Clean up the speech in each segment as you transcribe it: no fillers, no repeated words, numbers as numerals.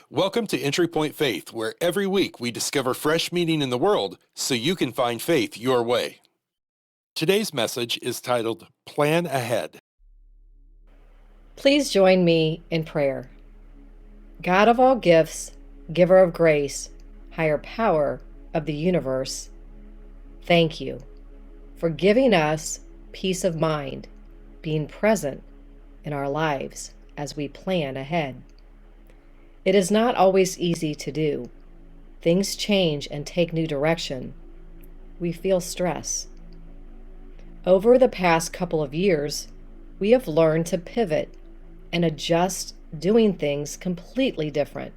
Welcome to Entry Point Faith, where every week we discover fresh meaning in the world so you can find faith your way. Today's message is titled Plan Ahead. Please join me in prayer. God of all gifts, giver of grace, higher power of the universe, thank you for giving us peace of mind, being present in our lives as we plan ahead. It is not always easy to do. Things change and take new direction. We feel stress. Over the past couple of years, we have learned to pivot and adjust, doing things completely different.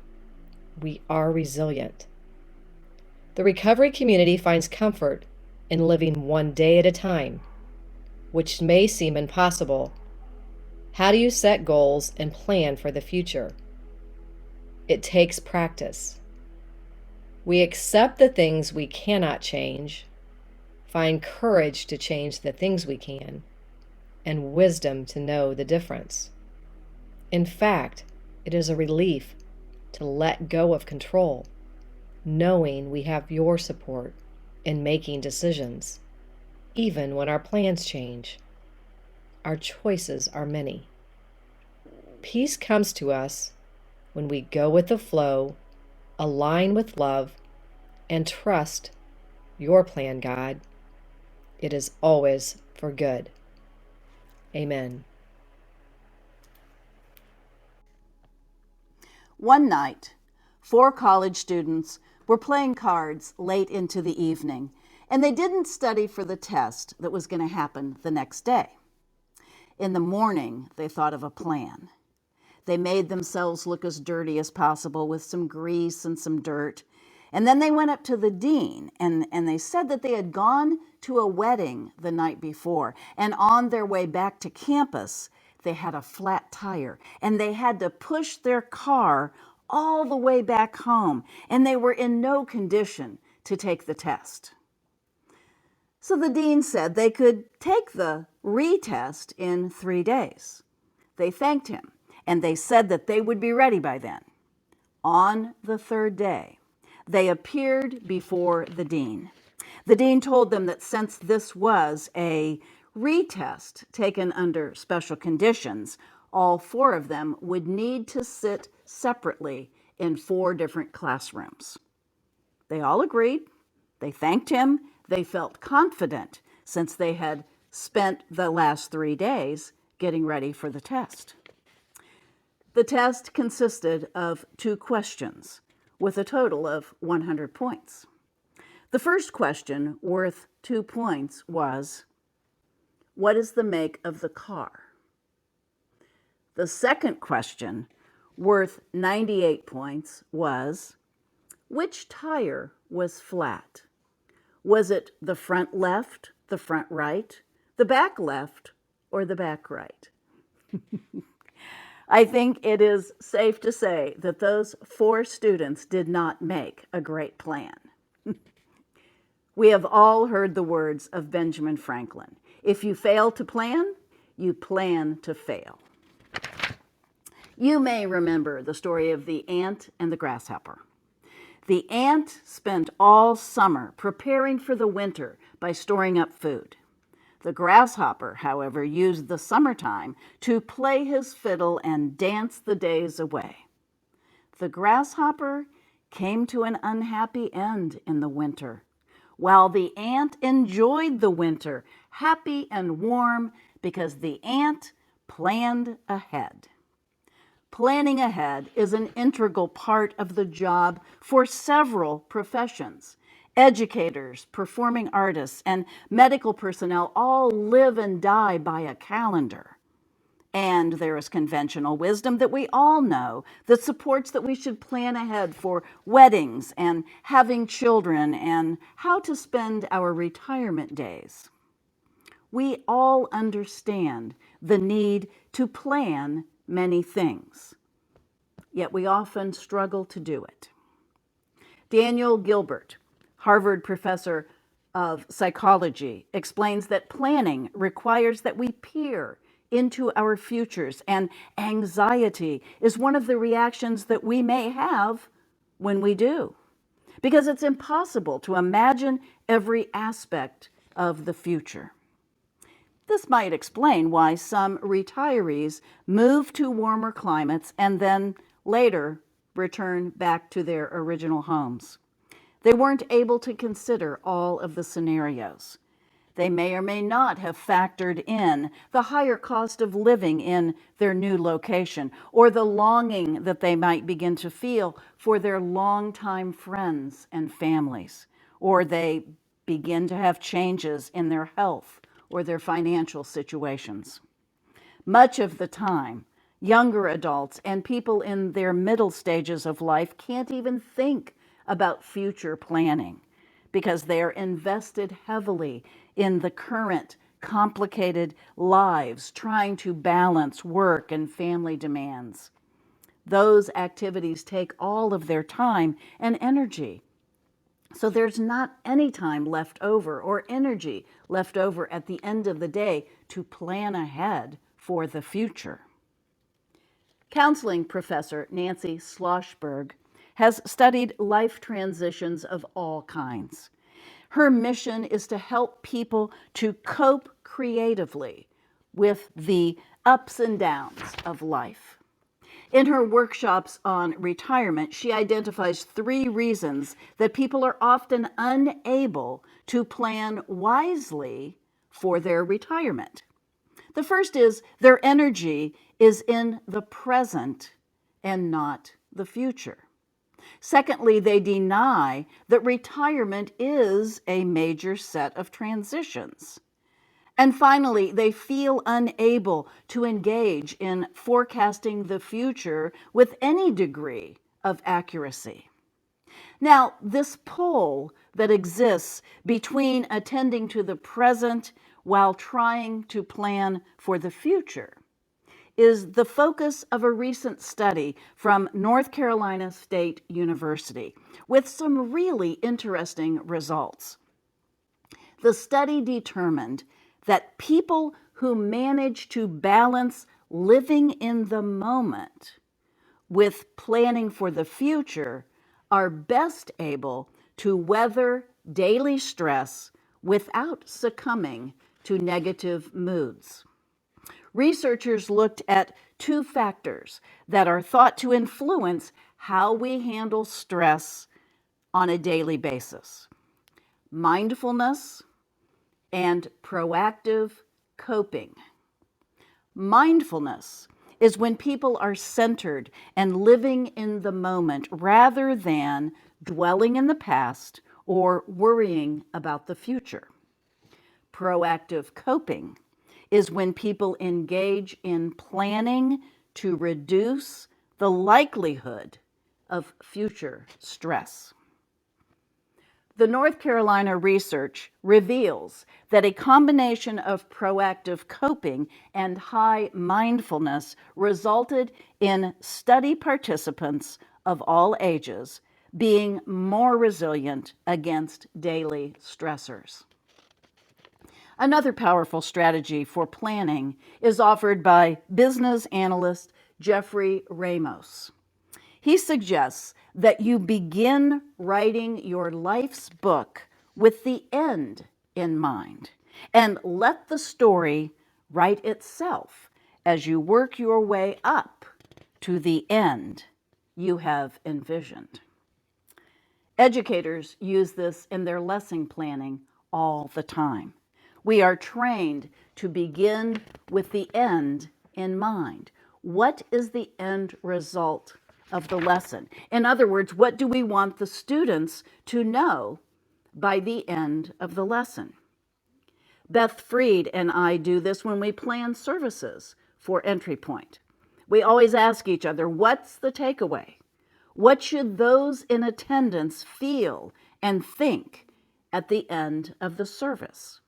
We are resilient. The recovery community finds comfort in living one day at a time, which may seem impossible. How do you set goals and plan for the future? It takes practice. We accept the things we cannot change, find courage to change the things we can, and wisdom to know the difference. In fact, it is a relief to let go of control, knowing we have your support in making decisions, even when our plans change. Our choices are many. Peace comes to us when we go with the flow, align with love, and trust your plan, God. It is always for good. Amen. One night, 4 college students were playing cards late into the evening, and they didn't study for the test that was going to happen the next day. In the morning, they thought of a plan. They made themselves look as dirty as possible with some grease and some dirt. And then they went up to the dean and they said that they had gone to a wedding the night before. And on their way back to campus, they had a flat tire and they had to push their car all the way back home. And they were in no condition to take the test. So the dean said they could take the retest in 3 days. They thanked him. And they said that they would be ready by then. On the 3rd day, they appeared before the dean. The dean told them that since this was a retest taken under special conditions, all 4 of them would need to sit separately in 4 different classrooms. They all agreed. They thanked him. They felt confident since they had spent the last 3 days getting ready for the test. The test consisted of 2 questions with a total of 100 points. The first question, worth 2 points, was, what is the make of the car? The second question, worth 98 points, was, which tire was flat? Was it the front left, the front right, the back left, or the back right? I think it is safe to say that those 4 students did not make a great plan. We have all heard the words of Benjamin Franklin. If you fail to plan, you plan to fail. You may remember the story of the ant and the grasshopper. The ant spent all summer preparing for the winter by storing up food. The grasshopper, however, used the summertime to play his fiddle and dance the days away. The grasshopper came to an unhappy end in the winter, while the ant enjoyed the winter, happy and warm, because the ant planned ahead. Planning ahead is an integral part of the job for several professions. Educators, performing artists, and medical personnel all live and die by a calendar. And there is conventional wisdom that we all know that supports that we should plan ahead for weddings and having children and how to spend our retirement days. We all understand the need to plan many things, yet we often struggle to do it. Daniel Gilbert, Harvard professor of psychology, explains that planning requires that we peer into our futures, and anxiety is one of the reactions that we may have when we do, because it's impossible to imagine every aspect of the future. This might explain why some retirees move to warmer climates and then later return back to their original homes. They weren't able to consider all of the scenarios. They may or may not have factored in the higher cost of living in their new location, or the longing that they might begin to feel for their longtime friends and families, or they begin to have changes in their health or their financial situations. Much of the time, younger adults and people in their middle stages of life can't even think about future planning because they are invested heavily in the current complicated lives, trying to balance work and family demands. Those activities take all of their time and energy. So there's not any time left over or energy left over at the end of the day to plan ahead for the future. Counseling professor Nancy Schlossberg has studied life transitions of all kinds. Her mission is to help people to cope creatively with the ups and downs of life. In her workshops on retirement, she identifies 3 reasons that people are often unable to plan wisely for their retirement. The first is their energy is in the present and not the future. Secondly, they deny that retirement is a major set of transitions. And finally, they feel unable to engage in forecasting the future with any degree of accuracy. Now, this pull that exists between attending to the present while trying to plan for the future is the focus of a recent study from North Carolina State University with some really interesting results. The study determined that people who manage to balance living in the moment with planning for the future are best able to weather daily stress without succumbing to negative moods. Researchers looked at 2 factors that are thought to influence how we handle stress on a daily basis: mindfulness and proactive coping. Mindfulness is when people are centered and living in the moment rather than dwelling in the past or worrying about the future. Proactive coping is when people engage in planning to reduce the likelihood of future stress. The North Carolina research reveals that a combination of proactive coping and high mindfulness resulted in study participants of all ages being more resilient against daily stressors. Another powerful strategy for planning is offered by business analyst Jeffrey Ramos. He suggests that you begin writing your life's book with the end in mind and let the story write itself as you work your way up to the end you have envisioned. Educators use this in their lesson planning all the time. We are trained to begin with the end in mind. What is the end result of the lesson? In other words, what do we want the students to know by the end of the lesson? Beth Freed and I do this when we plan services for Entry Point. We always ask each other, what's the takeaway? What should those in attendance feel and think at the end of the service?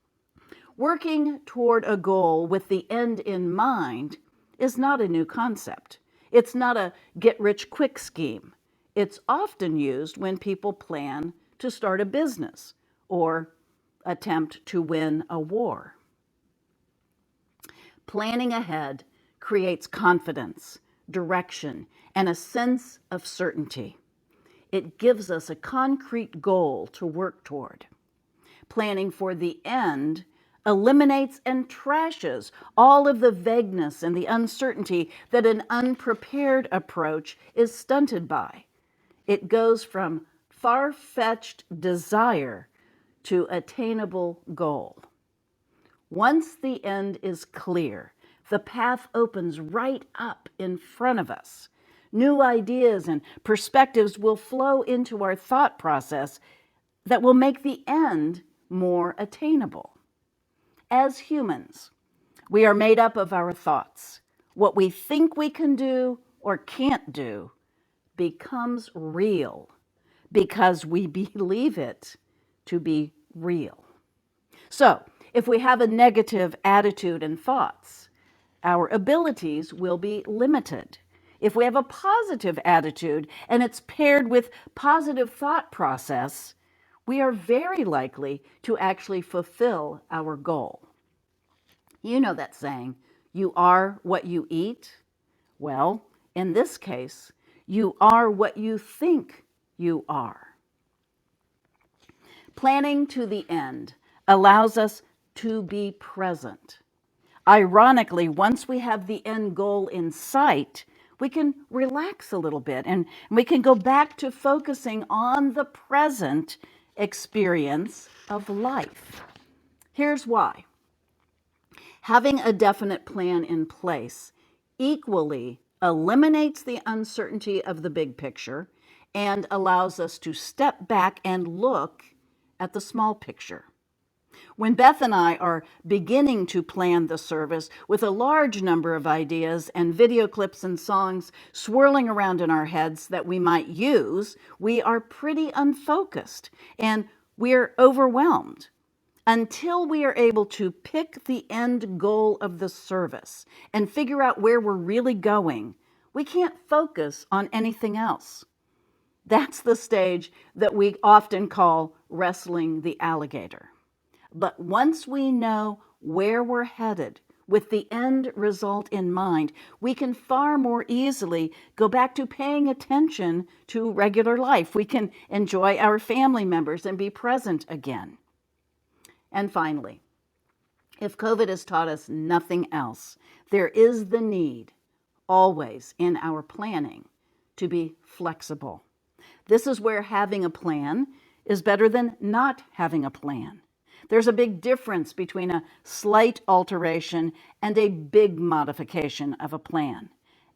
Working toward a goal with the end in mind is not a new concept. It's not a get-rich-quick scheme. It's often used when people plan to start a business or attempt to win a war. Planning ahead creates confidence, direction, and a sense of certainty. It gives us a concrete goal to work toward. Planning for the end eliminates and trashes all of the vagueness and the uncertainty that an unprepared approach is stunted by. It goes from far-fetched desire to attainable goal. Once the end is clear, the path opens right up in front of us. New ideas and perspectives will flow into our thought process that will make the end more attainable. As humans, we are made up of our thoughts. What we think we can do or can't do becomes real because we believe it to be real. So, if we have a negative attitude and thoughts, our abilities will be limited. If we have a positive attitude and it's paired with positive thought process, we are very likely to actually fulfill our goal. You know that saying, you are what you eat? Well, in this case, you are what you think you are. Planning to the end allows us to be present. Ironically, once we have the end goal in sight, we can relax a little bit and we can go back to focusing on the present experience of life. Here's why. Having a definite plan in place equally eliminates the uncertainty of the big picture and allows us to step back and look at the small picture. When Beth and I are beginning to plan the service with a large number of ideas and video clips and songs swirling around in our heads that we might use, we are pretty unfocused and we're overwhelmed. Until we are able to pick the end goal of the service and figure out where we're really going, we can't focus on anything else. That's the stage that we often call wrestling the alligator. But once we know where we're headed with the end result in mind, we can far more easily go back to paying attention to regular life. We can enjoy our family members and be present again. And finally, if COVID has taught us nothing else, there is the need, always in our planning, to be flexible. This is where having a plan is better than not having a plan. There's a big difference between a slight alteration and a big modification of a plan.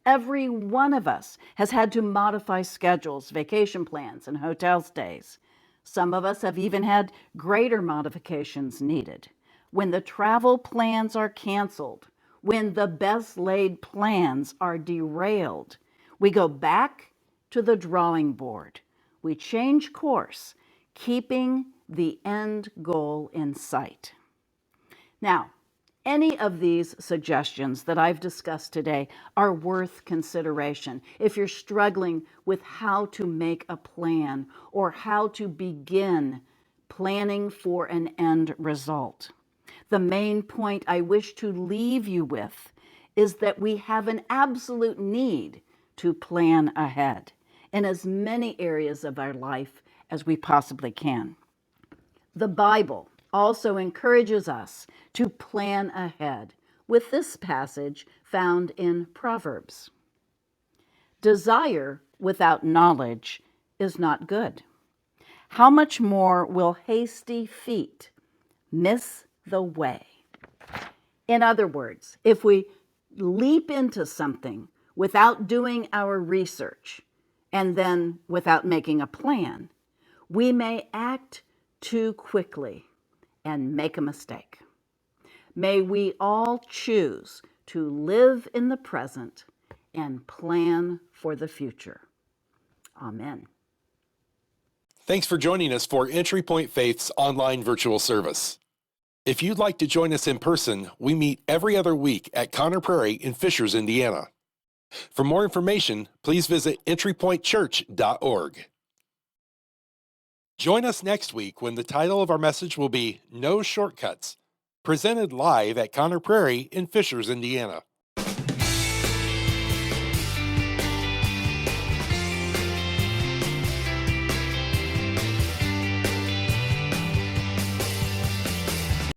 Every one of us has had to modify schedules, vacation plans, and hotel stays. Some of us have even had greater modifications needed. When the travel plans are canceled, when the best laid plans are derailed, we go back to the drawing board. We change course, keeping the end goal in sight. Now, any of these suggestions that I've discussed today are worth consideration if you're struggling with how to make a plan or how to begin planning for an end result. The main point I wish to leave you with is that we have an absolute need to plan ahead in as many areas of our life as we possibly can. The Bible also encourages us to plan ahead with this passage found in Proverbs. Desire without knowledge is not good. How much more will hasty feet miss the way? In other words, if we leap into something without doing our research and then without making a plan, we may act too quickly and make a mistake. May we all choose to live in the present and plan for the future. Amen. Thanks for joining us for Entry Point Faith's online virtual service. If you'd like to join us in person, we meet every other week at Conner Prairie in Fishers, Indiana. For more information, please visit entrypointchurch.org. Join us next week when the title of our message will be No Shortcuts, presented live at Connor Prairie in Fishers, Indiana.